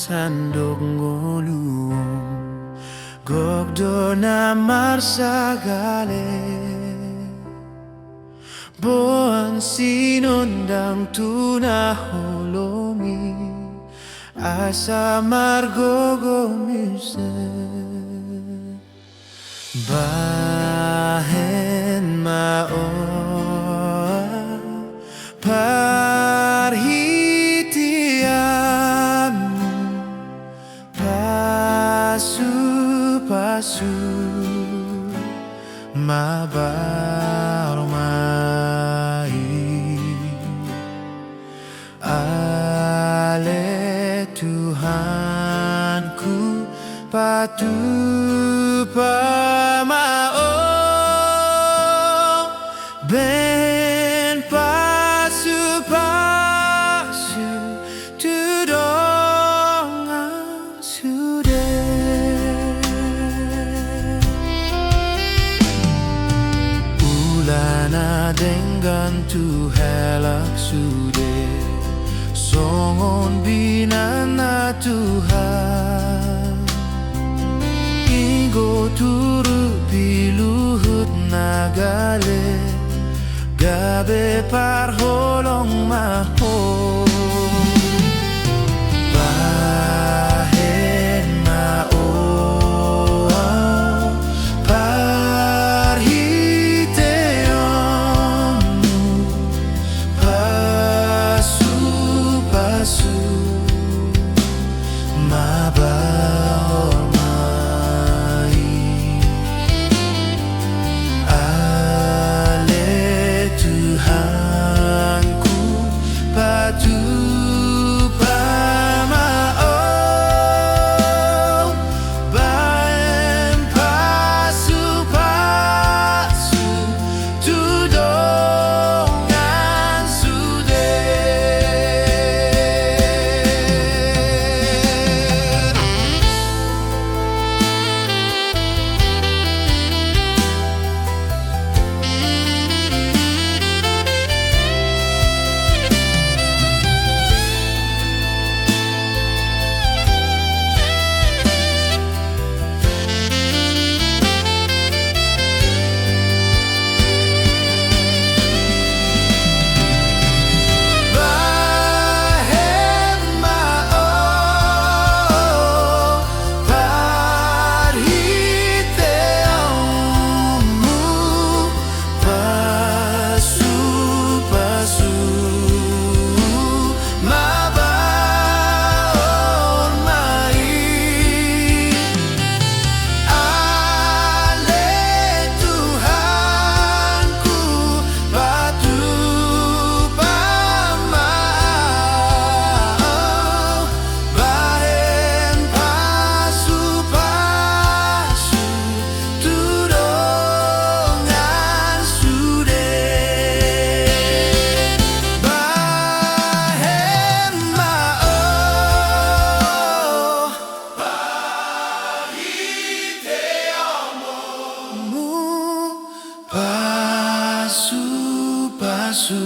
sandok ngoluong gogdo na marsagale boan sinondang tunaholomi asa margogo muse bahen maoa parhitiamu pasu-pasu mabarmai ale Tuhanku patu pamao ben pasu-pasu tudongan sudah ulana dengan tu helak sudah songon binana Tuhan Igo turu piluhut nagale gabe parholong maho bahen maoa parhiteomu pasu-pasu mabarmai ale Tuhanku patu pamao baen pasu-pasu tudongan sudah pasu-pasu